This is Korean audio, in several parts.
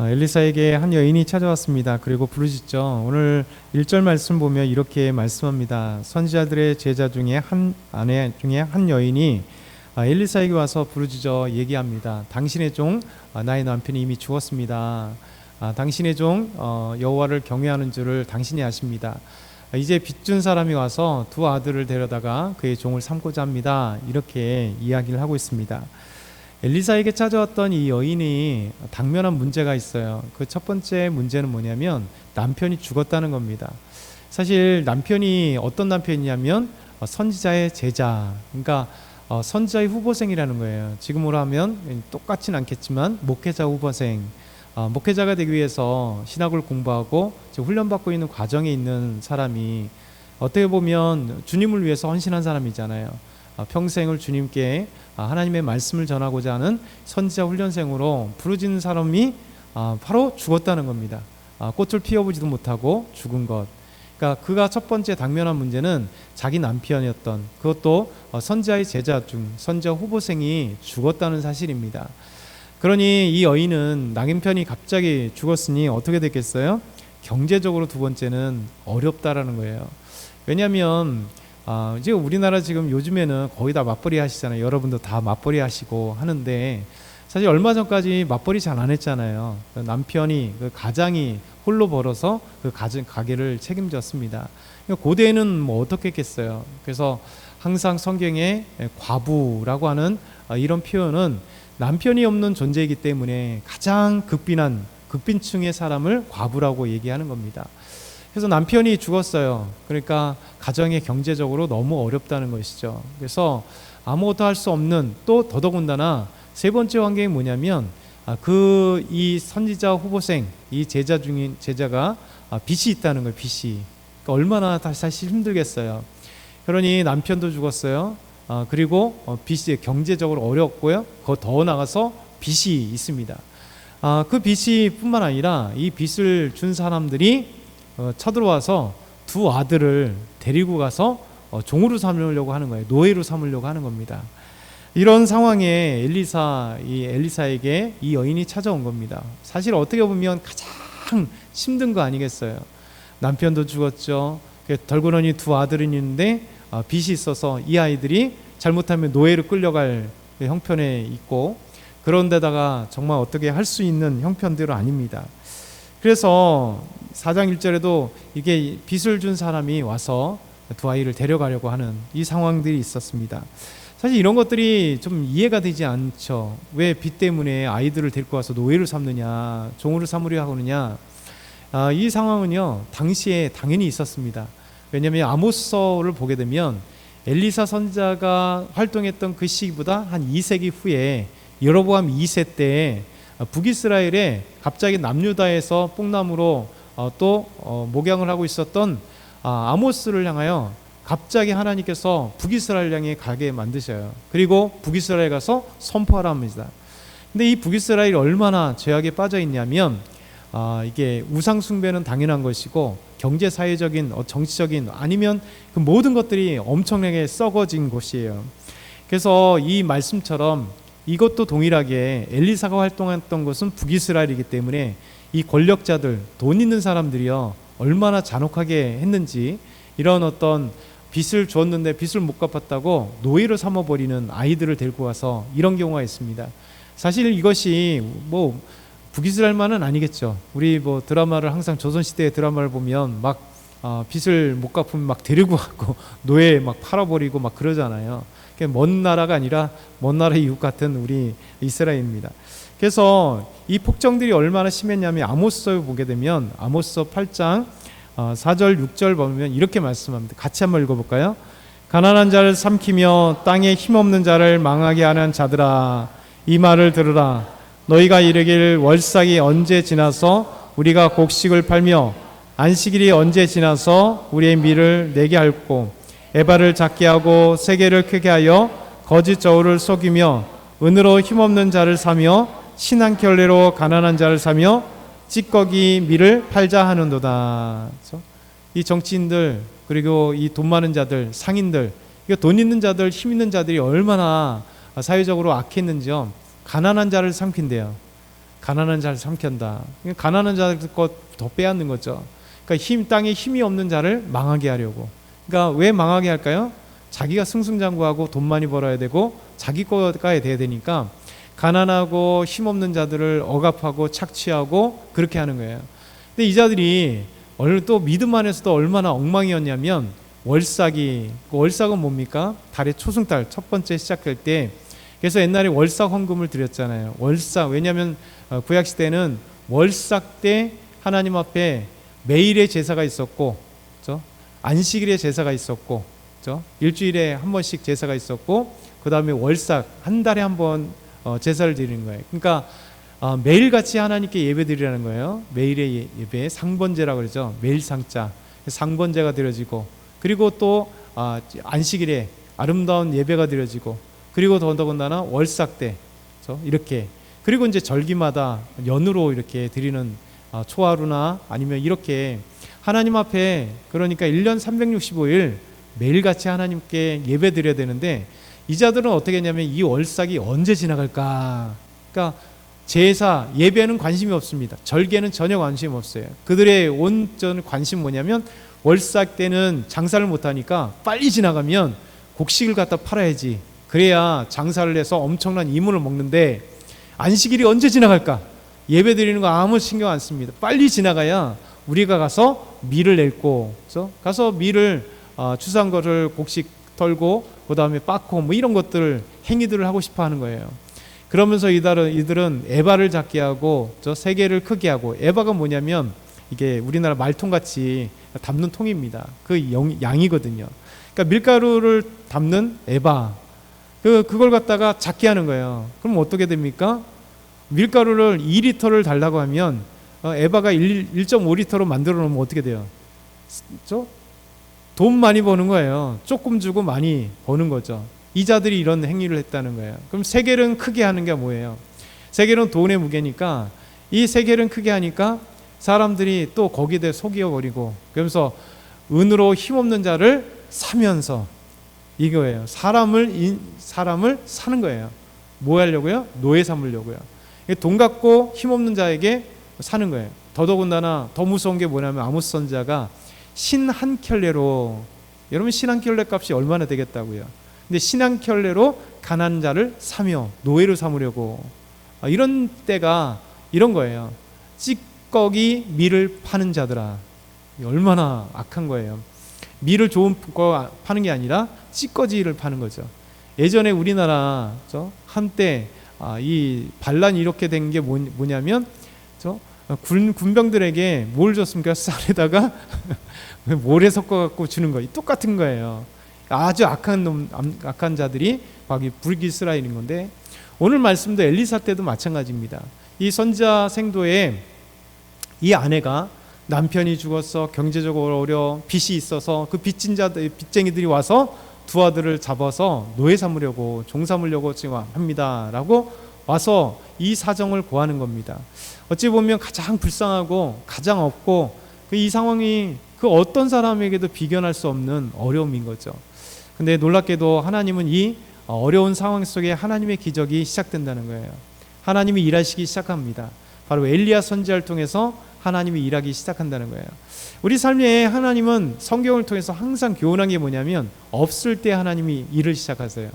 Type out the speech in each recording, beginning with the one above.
엘리사에게 한 여인이 찾아왔습니다. 그리고 부르짖죠. 오늘 1절 말씀 보면 이렇게 말씀합니다. 선지자들의 제자 중에 한 아내 중에 한 여인이 엘리사에게 와서 부르짖어 얘기합니다. 당신의 종 나의 남편이 이미 죽었습니다. 당신의 종 여호와를 경외하는 줄을 당신이 아십니다. 이제 빚준 사람이 와서 두 아들을 데려다가 그의 종을 삼고자 합니다. 이렇게 이야기를 하고 있습니다. 엘리사에게 찾아왔던 이 여인이 당면한 문제가 있어요. 그 첫 번째 문제는 뭐냐면 남편이 죽었다는 겁니다. 사실 남편이 어떤 남편이냐면 선지자의 제자, 그러니까 선지자의 후보생이라는 거예요. 지금으로 하면 똑같진 않겠지만 목회자 후보생, 목회자가 되기 위해서 신학을 공부하고 훈련받고 있는 과정에 있는 사람이 어떻게 보면 주님을 위해서 헌신한 사람이잖아요. 평생을 주님께 하나님의 말씀을 전하고자 하는 선지자 훈련생으로 부르짖는 사람이 바로 죽었다는 겁니다. 꽃을 피워보지도 못하고 죽은 것. 그러니까 그가 첫 번째 당면한 문제는 자기 남편이었던, 그것도 선지자의 제자 중 선지자 후보생이 죽었다는 사실입니다. 그러니 이 여인은 남편이 갑자기 죽었으니 어떻게 됐겠어요? 경제적으로 두 번째는 어렵다라는 거예요. 왜냐하면 지금 우리나라 지금 요즘에는 거의 다 맞벌이 하시잖아요. 여러분도 다 맞벌이 하시고 하는데 사실 얼마 전까지 맞벌이 잘 안 했잖아요. 남편이 그 가장이 홀로 벌어서 그 가게를 책임졌습니다. 고대에는 뭐 어떻게 했겠어요. 그래서 항상 성경에 과부라고 하는 이런 표현은 남편이 없는 존재이기 때문에 가장 극빈층의 사람을 과부라고 얘기하는 겁니다. 그래서 남편이 죽었어요. 그러니까 가정이 경제적으로 너무 어렵다는 것이죠. 그래서 아무것도 할 수 없는, 또 더더군다나 세 번째 환경이 뭐냐면 이 선지자 후보생, 이 제자가 빚이 있다는 거예요. 빚이. 그러니까 얼마나 사실 힘들겠어요. 그러니 남편도 죽었어요. 그리고 빚이 경제적으로 어렵고요. 더 나가서 빚이 있습니다. 그 빚이 뿐만 아니라 이 빚을 준 사람들이 쳐들어와서 두 아들을 데리고 가서 종으로 삼으려고 하는 거예요. 노예로 삼으려고 하는 겁니다. 이런 상황에 엘리사에게 이 여인이 찾아온 겁니다. 사실 어떻게 보면 가장 힘든 거 아니겠어요? 남편도 죽었죠. 덜그러니 두 아들이 있는데 빚이 있어서 이 아이들이 잘못하면 노예로 끌려갈 형편에 있고, 그런데다가 정말 어떻게 할 수 있는 형편들은 아닙니다. 그래서 4장 1절에도 이게 빚을 준 사람이 와서 두 아이를 데려가려고 하는 이 상황들이 있었습니다. 사실 이런 것들이 좀 이해가 되지 않죠. 왜 빚 때문에 아이들을 데리고 와서 노예를 삼느냐, 종으로 삼으려 하느냐. 이 상황은요, 당시에 당연히 있었습니다. 왜냐하면 아모스서를 보게 되면 엘리사 선지자가 활동했던 그 시기보다 한 2세기 후에 여로보암 2세 때 북이스라엘에 갑자기 남유다에서 뽕나무로 목양을 하고 있었던 아모스를 향하여 갑자기 하나님께서 북이스라엘 향해 가게 만드셔요. 그리고 북이스라엘 가서 선포하라 합니다. 근데 이 북이스라엘이 얼마나 죄악에 빠져 있냐면 이게 우상 숭배는 당연한 것이고 경제 사회적인 정치적인 아니면 그 모든 것들이 엄청나게 썩어진 곳이에요. 그래서 이 말씀처럼 이것도 동일하게 엘리사가 활동했던 것은 북이스라엘이기 때문에 이 권력자들, 돈 있는 사람들이요 얼마나 잔혹하게 했는지, 이런 어떤 빚을 줬는데 빚을 못 갚았다고 노예로 삼아버리는 아이들을 데리고 와서 이런 경우가 있습니다. 사실 이것이 뭐 북이스라엘만은 아니겠죠. 우리 뭐 드라마를 항상 조선시대의 드라마를 보면 막 빚을 못 갚으면 막 데리고 가고 노예 막 팔아버리고 막 그러잖아요. 먼 나라가 아니라 먼 나라의 이웃 같은 우리 이스라엘입니다. 그래서 이 폭정들이 얼마나 심했냐면 아모스서에 보게 되면 아모스서 8장 4절 6절 보면 이렇게 말씀합니다. 같이 한번 읽어볼까요? 가난한 자를 삼키며 땅에 힘없는 자를 망하게 하는 자들아, 이 말을 들으라. 너희가 이르길 월삭이 언제 지나서 우리가 곡식을 팔며 안식일이 언제 지나서 우리의 밀을 내게 할꼬, 에바를 작게 하고 세계를 크게 하여 거짓 저울을 속이며 은으로 힘없는 자를 사며 신한 켤레로 가난한 자를 사며 찌꺼기 밀을 팔자 하는도다. 그렇죠? 이 정치인들, 그리고 이 돈 많은 자들, 상인들, 돈 있는 자들, 힘 있는 자들이 얼마나 사회적으로 악했는지요. 가난한 자를 삼킨대요. 가난한 자를 삼킨다. 가난한 자들 것 더 빼앗는 거죠. 그러니까 땅에 힘이 없는 자를 망하게 하려고. 그러니까 왜 망하게 할까요? 자기가 승승장구하고 돈 많이 벌어야 되고 자기 거가 돼야 되니까 가난하고 힘없는 자들을 억압하고 착취하고 그렇게 하는 거예요. 근데 이 자들이 또 믿음 안에서도 얼마나 엉망이었냐면 월삭이, 월삭은 뭡니까? 달의 초승달 첫 번째 시작할 때, 그래서 옛날에 월삭 헌금을 드렸잖아요. 월삭, 왜냐하면 구약시대는 월삭 때 하나님 앞에 매일의 제사가 있었고, 그렇죠? 안식일에 제사가 있었고, 그렇죠? 일주일에 한 번씩 제사가 있었고, 그 다음에 월삭 한 달에 한 번 제사를 드리는 거예요. 그러니까 매일같이 하나님께 예배 드리라는 거예요. 매일의 예배, 상번제라고 그러죠. 매일 상자, 상번제가 드려지고, 그리고 또 안식일에 아름다운 예배가 드려지고, 그리고 더군다나 월삭 때, 그렇죠? 이렇게, 그리고 이제 절기마다 연으로 이렇게 드리는 초하루나 아니면 이렇게 하나님 앞에, 그러니까 1년 365일 매일같이 하나님께 예배 드려야 되는데, 이 자들은 어떻게 했냐면 이 월삭이 언제 지나갈까, 그러니까 제사, 예배는 관심이 없습니다. 절개는 전혀 관심 없어요. 그들의 온전 관심 뭐냐면 월삭 때는 장사를 못하니까 빨리 지나가면 곡식을 갖다 팔아야지, 그래야 장사를 해서 엄청난 이문을 먹는데 안식일이 언제 지나갈까? 예배 드리는 거 아무 신경 안 씁니다. 빨리 지나가야 우리가 가서 밀을 낼고, 그래서 가서 밀을 추수한 거를 곡식 털고 그 다음에 빻고 뭐 이런 것들 행위들을 하고 싶어 하는 거예요. 그러면서 이들은 에바를 작게 하고 저 세계를 크게 하고, 에바가 뭐냐면 이게 우리나라 말통같이 담는 통입니다. 그 양이거든요. 그러니까 밀가루를 담는 에바, 그걸 갖다가 작게 하는 거예요. 그럼 어떻게 됩니까? 밀가루를 2리터를 달라고 하면 에바가 1.5리터로 만들어 놓으면 어떻게 돼요? 돈 많이 버는 거예요. 조금 주고 많이 버는 거죠. 이 자들이 이런 행위를 했다는 거예요. 그럼 세겔은 크게 하는 게 뭐예요? 세겔은 돈의 무게니까, 이 세겔은 크게 하니까 사람들이 또 거기에 대해 속여버리고, 그러면서 은으로 힘없는 자를 사면서, 이거예요. 사람을 사는 거예요. 뭐 하려고요? 노예 삼으려고요. 돈 갖고 힘없는 자에게 사는 거예요. 더더군다나 더 무서운 게 뭐냐면 아모스 선지자가 신 한 켤레로, 여러분 신 한 켤레 값이 얼마나 되겠다고요? 근데 신 한 켤레로 가난한 자를 사며 노예로 삼으려고, 이런 때가 이런 거예요. 찌꺼기 밀을 파는 자들아, 얼마나 악한 거예요. 밀을 좋은 거 파는 게 아니라 찌꺼기를 파는 거죠. 예전에 우리나라 한때 이 반란이 이렇게 된 게 뭐냐면 군병들에게 뭘 줬습니까? 쌀에다가 모래 섞어갖고 주는 거, 똑같은 거예요. 아주 악한 자들이 거기 불기스라엘인 건데, 오늘 말씀도 엘리사 때도 마찬가지입니다. 이 선지자 생도에 이 아내가 남편이 죽었어, 경제적으로 어려워, 빚이 있어서 그 빚쟁이들이 와서 두 아들을 잡아서 노예 삼으려고, 종 삼으려고 지금 합니다 라고 와서 이 사정을 고하는 겁니다. 어찌 보면 가장 불쌍하고 가장 없고, 이 상황이 그 어떤 사람에게도 비견할 수 없는 어려움인 거죠. 근데 놀랍게도 하나님은 이 어려운 상황 속에 하나님의 기적이 시작된다는 거예요. 하나님이 일하시기 시작합니다. 바로 엘리야 선지자를 통해서 하나님이 일하기 시작한다는 거예요. 우리 삶에 하나님은 성경을 통해서 항상 교훈한 게 뭐냐면, 없을 때 하나님이 일을 시작하세요.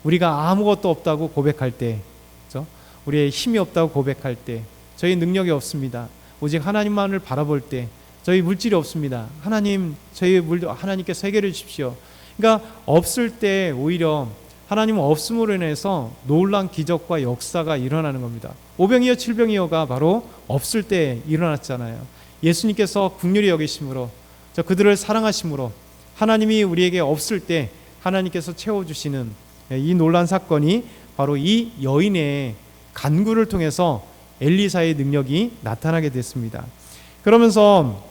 우리가 아무것도 없다고 고백할 때, 그렇죠? 우리의 힘이 없다고 고백할 때, 저희 능력이 없습니다, 오직 하나님만을 바라볼 때, 저희 물질이 없습니다, 하나님 저희 하나님께서 해결해 주십시오. 그러니까 없을 때 오히려 하나님은 없음으로 인해서 놀라운 기적과 역사가 일어나는 겁니다. 오병이어 칠병이어가 바로 없을 때 일어났잖아요. 예수님께서 긍휼히 여기심으로, 그들을 사랑하심으로 하나님이 우리에게 없을 때 하나님께서 채워주시는 이 놀라운 사건이 바로 이 여인의 간구를 통해서 엘리사의 능력이 나타나게 됐습니다. 그러면서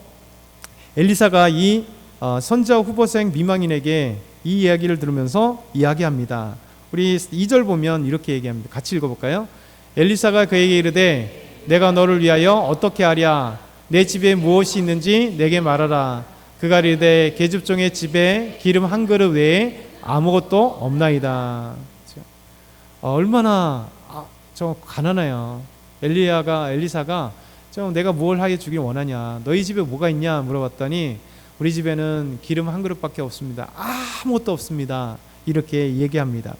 엘리사가 이 선지자 후보생 미망인에게 이 이야기를 들으면서 이야기합니다. 우리 2절 보면 이렇게 얘기합니다. 같이 읽어볼까요? 엘리사가 그에게 이르되 내가 너를 위하여 어떻게 하랴? 내 집에 무엇이 있는지 내게 말하라. 그가 이르되 계집종의 집에 기름 한 그릇 외에 아무것도 없나이다. 얼마나 가난해요. 엘리사가 좀 내가 뭘 하게 주길 원하냐, 너희 집에 뭐가 있냐 물어봤더니 우리 집에는 기름 한 그릇밖에 없습니다. 아무것도 없습니다. 이렇게 얘기합니다.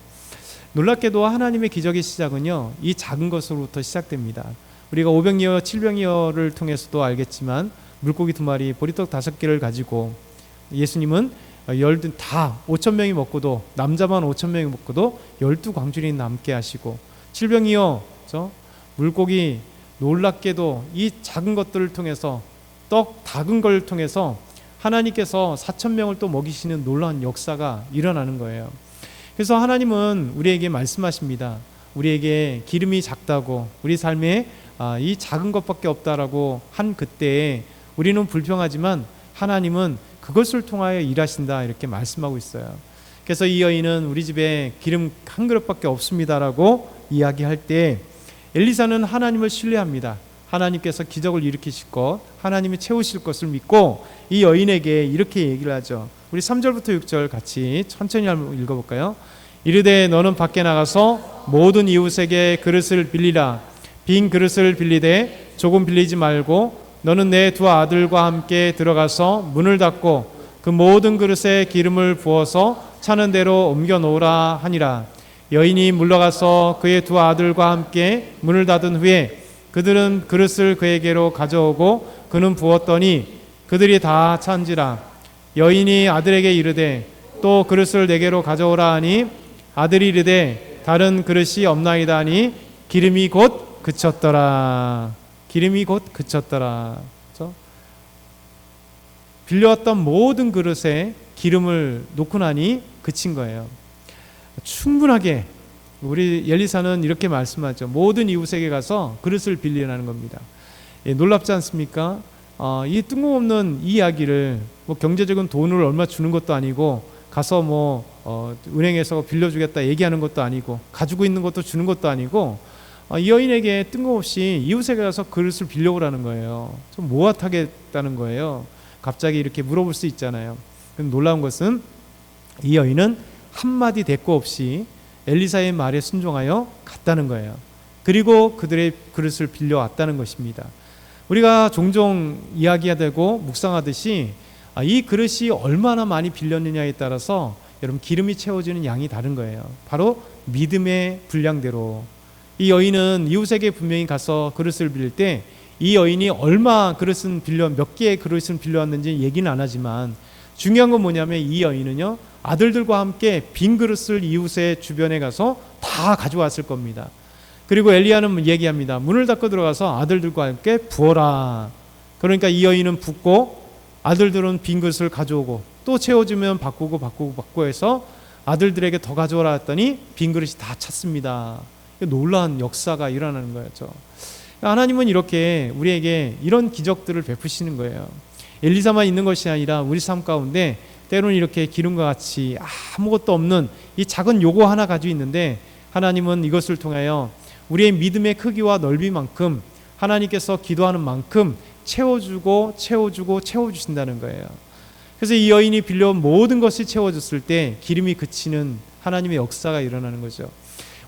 놀랍게도 하나님의 기적의 시작은요, 이 작은 것으로부터 시작됩니다. 우리가 500리어 700리어를 통해서도 알겠지만 물고기 2마리 보리떡 5개를 가지고 예수님은 다 5,000명이 먹고도, 남자만 5,000명이 먹고도 12광줄이 남게 하시고, 700리어 물고기, 놀랍게도 이 작은 것들을 통해서, 떡 작은 걸 통해서 하나님께서 4,000명을 또 먹이시는 놀라운 역사가 일어나는 거예요. 그래서 하나님은 우리에게 말씀하십니다. 우리에게 기름이 작다고, 우리 삶에 이 작은 것밖에 없다라고 한 그때에 우리는 불평하지만 하나님은 그것을 통하여 일하신다, 이렇게 말씀하고 있어요. 그래서 이 여인은 우리 집에 기름 한 그릇밖에 없습니다라고 이야기할 때 엘리사는 하나님을 신뢰합니다. 하나님께서 기적을 일으키실 것, 하나님이 채우실 것을 믿고 이 여인에게 이렇게 얘기를 하죠. 우리 3절부터 6절 같이 천천히 한번 읽어볼까요? 이르되 너는 밖에 나가서 모든 이웃에게 그릇을 빌리라. 빈 그릇을 빌리되 조금 빌리지 말고 너는 내 2 아들과 함께 들어가서 문을 닫고 그 모든 그릇에 기름을 부어서 차는 대로 옮겨 놓으라 하니라. 여인이 물러가서 그의 2 아들과 함께 문을 닫은 후에 그들은 그릇을 그에게로 가져오고 그는 부었더니 그들이 다 찬지라. 여인이 아들에게 이르되 또 그릇을 내게로 가져오라 하니 아들이 이르되 다른 그릇이 없나이다 하니 기름이 곧 그쳤더라. 기름이 곧 그쳤더라. 그렇죠? 빌려왔던 모든 그릇에 기름을 놓고 나니 그친 거예요. 충분하게 우리 엘리사는 이렇게 말씀하죠. 모든 이웃에게 가서 그릇을 빌리라는 겁니다. 놀랍지 않습니까? 이 뜬금없는 이야기를 경제적인 돈을 얼마 주는 것도 아니고 가서 은행에서 빌려주겠다 얘기하는 것도 아니고 가지고 있는 것도 주는 것도 아니고 이 여인에게 뜬금없이 이웃에게 가서 그릇을 빌려오라는 거예요. 좀 모아타겠다는 거예요. 갑자기 이렇게 물어볼 수 있잖아요. 놀라운 것은 이 여인은 한마디 대꾸 없이 엘리사의 말에 순종하여 갔다는 거예요. 그리고 그들의 그릇을 빌려왔다는 것입니다. 우리가 종종 이야기하고 묵상하듯이 이 그릇이 얼마나 많이 빌렸느냐에 따라서 여러분 기름이 채워지는 양이 다른 거예요. 바로 믿음의 분량대로. 이 여인은 이웃에게 분명히 가서 그릇을 빌릴 때 이 여인이 몇 개의 그릇을 빌려왔는지 얘기는 안 하지만 중요한 건 뭐냐면 이 여인은요, 아들들과 함께 빈 그릇을 이웃의 주변에 가서 다 가져왔을 겁니다. 그리고 엘리야는 얘기합니다. 문을 닫고 들어가서 아들들과 함께 부어라. 그러니까 이 여인은 붓고 아들들은 빈 그릇을 가져오고 또 채워주면 바꾸고 해서 아들들에게 더 가져오라 했더니 빈 그릇이 다 찼습니다. 놀라운 역사가 일어나는 거였죠. 하나님은 이렇게 우리에게 이런 기적들을 베푸시는 거예요. 엘리사만 있는 것이 아니라 우리 삶 가운데 때로는 이렇게 기름과 같이 아무것도 없는 이 작은 요거 하나 가지고 있는데 하나님은 이것을 통하여 우리의 믿음의 크기와 넓이만큼 하나님께서 기도하는 만큼 채워주신다는 거예요. 그래서 이 여인이 빌려온 모든 것이 채워졌을 때 기름이 그치는 하나님의 역사가 일어나는 거죠.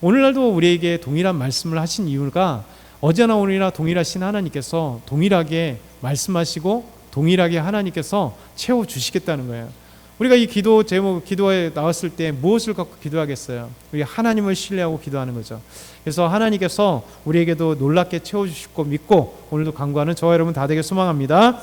오늘날도 우리에게 동일한 말씀을 하신 이유가 어제나 오늘이나 동일하신 하나님께서 동일하게 말씀하시고 동일하게 하나님께서 채워주시겠다는 거예요. 우리가 이 기도 제목, 기도에 나왔을 때 무엇을 갖고 기도하겠어요? 우리 하나님을 신뢰하고 기도하는 거죠. 그래서 하나님께서 우리에게도 놀랍게 채워주실 거 믿고 오늘도 간구하는 저와 여러분 다 되길 소망합니다.